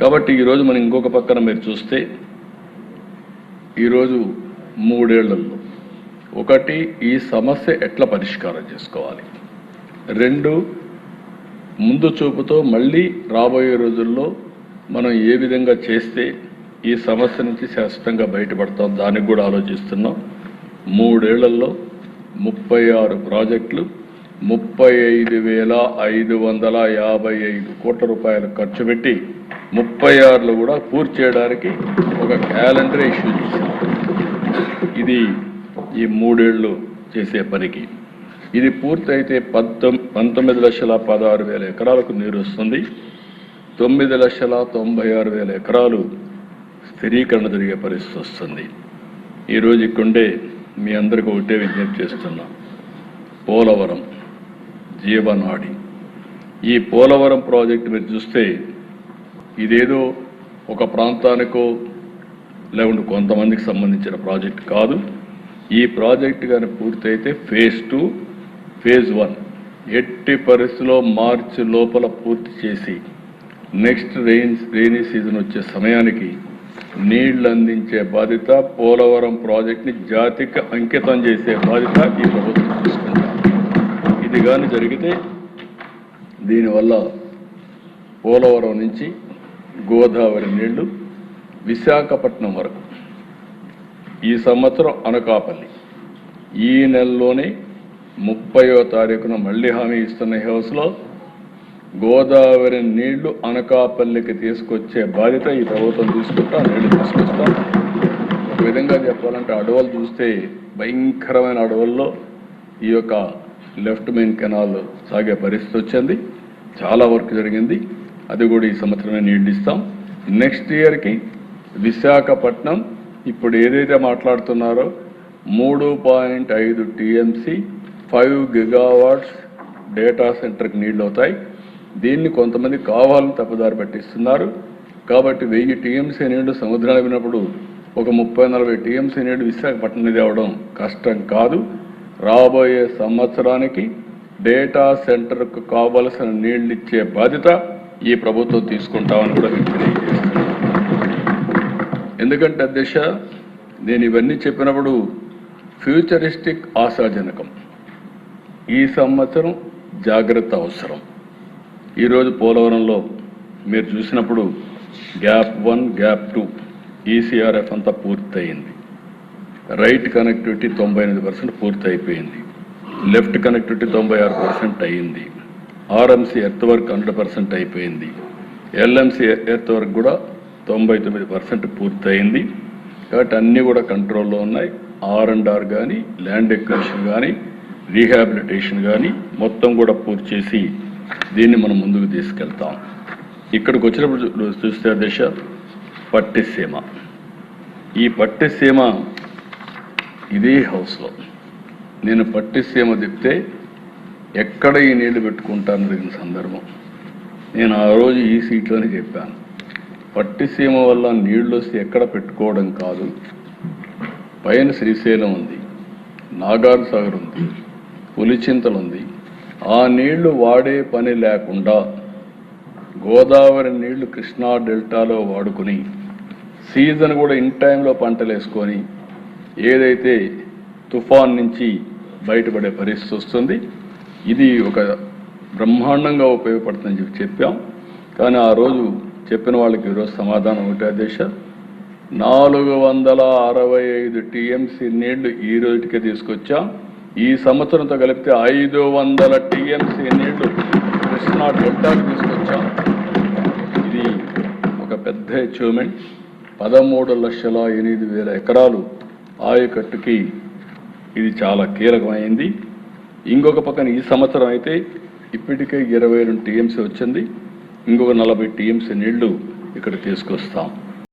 కాబట్టి ఈరోజు మనం ఇంకొక పక్కన మీరు చూస్తే ఈరోజు 3 ఏళ్లలో ఒకటి ఈ సమస్య ఎట్లా పరిష్కారం చేసుకోవాలి, 2 ముందు చూపుతో మళ్ళీ రాబోయే రోజుల్లో మనం ఏ విధంగా చేస్తే ఈ సమస్య నుంచి శాశ్వతంగా బయటపడతాం దానికి కూడా ఆలోచిస్తున్నాం. 3 ఏళ్లలో 36 ప్రాజెక్టులు 35,555 కోట్ల రూపాయలు ఖర్చు పెట్టి 36లో కూడా పూర్తి చేయడానికి ఒక క్యాలెండర్ ఇష్యూ చేశాం. ఇది ఈ 3 ఏళ్ళు చేసే పనికి ఇది పూర్తయితే 19,16,000 ఎకరాలకు నీరు వస్తుంది. 9,96,000 ఎకరాలు స్థిరీకరణ జరిగే పరిస్థితి వస్తుంది. ఈరోజు ఇక్కడే మీ అందరికీ ఒకటే విజ్ఞప్తి చేస్తున్నా, పోలవరం జీవనాడి. ఈ పోలవరం ప్రాజెక్టు మీరు చూస్తే ఇదేదో ఒక ప్రాంతానికో లేకుంటే కొంతమందికి సంబంధించిన ప్రాజెక్టు కాదు. ఈ ప్రాజెక్టు కానీ పూర్తయితే ఫేజ్ 2, ఫేజ్ 1 ఎట్టి పరిస్థితిలో మార్చి లోపల పూర్తి చేసి నెక్స్ట్ రెయినీ సీజన్ వచ్చే సమయానికి నీళ్లు అందించే బాధ్యత, పోలవరం ప్రాజెక్టుని జాతికి అంకితం చేసే బాధ్యత ఈ ప్రభుత్వం తీసుకుంటారు. ఇది కానీ జరిగితే దీనివల్ల పోలవరం నుంచి గోదావరి నీళ్లు విశాఖపట్నం వరకు ఈ సంవత్సరం అనకాపల్లి ఈ నెలలోనే 30వ తారీఖున మళ్ళీ హామీ ఇస్తున్న హౌస్లో గోదావరి నీళ్లు అనకాపల్లికి తీసుకొచ్చే బాధ్యత ఈ ప్రభుత్వం తీసుకుంటా, నీళ్లు తీసుకొస్తాం. ఒక విధంగా చెప్పాలంటే అడవులు చూస్తే భయంకరమైన అడవుల్లో ఈ యొక్క లెఫ్ట్ మెయిన్ కెనాల్ సాగే పరిస్థితి వచ్చింది. చాలా వర్క్ జరిగింది. అది కూడా ఈ సంవత్సరమే నీళ్లు ఇస్తాం. నెక్స్ట్ ఇయర్కి విశాఖపట్నం ఇప్పుడు ఏదైతే మాట్లాడుతున్నారో 3.5 టీఎంసీ 5 గిగావాట్స్ డేటా సెంటర్కి నీళ్ళు అవుతాయి. దీన్ని కొంతమంది కావాలని తప్పుదారి పట్టిస్తున్నారు. కాబట్టి 1000 టీఎంసీ నీళ్లు సముద్రానికి వినప్పుడు ఒక 30-40 టీఎంసీ నీళ్లు విశాఖపట్నం తేవడం కష్టం కాదు. రాబోయే సంవత్సరానికి డేటా సెంటర్కు కావలసిన నీళ్లు ఇచ్చే బాధ్యత ఈ ప్రభుత్వం తీసుకుంటామని కూడా తెలియజేస్తున్నాను. ఎందుకంటే అధ్యక్ష, నేను ఇవన్నీ చెప్పినప్పుడు ఫ్యూచరిస్టిక్ ఆశాజనకం. ఈ సంవత్సరం జాగ్రత్త అవసరం. ఈరోజు పోలవరంలో మీరు చూసినప్పుడు గ్యాప్ 1, గ్యాప్ 2 ఈసీఆర్ఎఫ్ అంతా పూర్తయింది. రైట్ కనెక్టివిటీ 98% పూర్తి అయిపోయింది. లెఫ్ట్ కనెక్టివిటీ 96% అయ్యింది. ఆర్ఎంసీ ఎర్త్ వర్క్ 100% అయిపోయింది. ఎల్ఎంసీ ఎర్త్ వర్క్ కూడా 99% పూర్తయింది. కాబట్టి అన్నీ కూడా కంట్రోల్లో ఉన్నాయి. R&R కానీ, ల్యాండ్ ఎక్విజిషన్ కానీ, రీహాబిలిటేషన్ కానీ మొత్తం కూడా పూర్తి చేసి దీన్ని మనం ముందుకు తీసుకెళ్తాం. ఇక్కడికి వచ్చినప్పుడు చూస్తే అధ్యక్ష, పట్టిసీమ. ఈ పట్టిసీమ ఇదే హౌస్లో నేను పట్టిసీమ తిప్పితే ఎక్కడ ఈ నీళ్లు పెట్టుకుంటాను అడిగిన సందర్భం నేను ఆ రోజు ఈ సీట్లోనే చెప్పాను. పట్టిసీమ వల్ల నీళ్లు వస్తే ఎక్కడ పెట్టుకోవడం కాదు, పైన శ్రీశైలం ఉంది, నాగార్ సాగర్ ఉంది, పులిచింతలు ఉంది. ఆ నీళ్లు వాడే పని లేకుండా గోదావరి నీళ్లు కృష్ణా డెల్టాలో వాడుకొని సీజన్ కూడా ఇన్ టైంలో పంటలు వేసుకొని ఏదైతే తుఫాన్ నుంచి బయటపడే పరిస్థితి వస్తుంది. ఇది ఒక బ్రహ్మాండంగా ఉపయోగపడుతుందని చెప్పాం. కానీ ఆ రోజు చెప్పిన వాళ్ళకి ఈరోజు సమాధానం ఒకటే అధ్యక్ష, 465 టీఎంసీ నీళ్లు ఈ రోజుకే తీసుకొచ్చాం. ఈ సంవత్సరంతో కలిపితే 500 టీఎంసీ నీళ్లు కృష్ణా డెల్టాకు తీసుకొచ్చాం. ఇది ఒక పెద్ద అచీవ్మెంట్. 13,08,000 ఎకరాలు ఆయకట్టుకి ఇది చాలా కీలకమైంది. ఇంకొక పక్కన ఈ సంవత్సరం అయితే ఇప్పటికే 22 టీఎంసీ వచ్చింది. ఇంకొక 40 టీఎంసీ నీళ్లు ఇక్కడ తీసుకొస్తాం.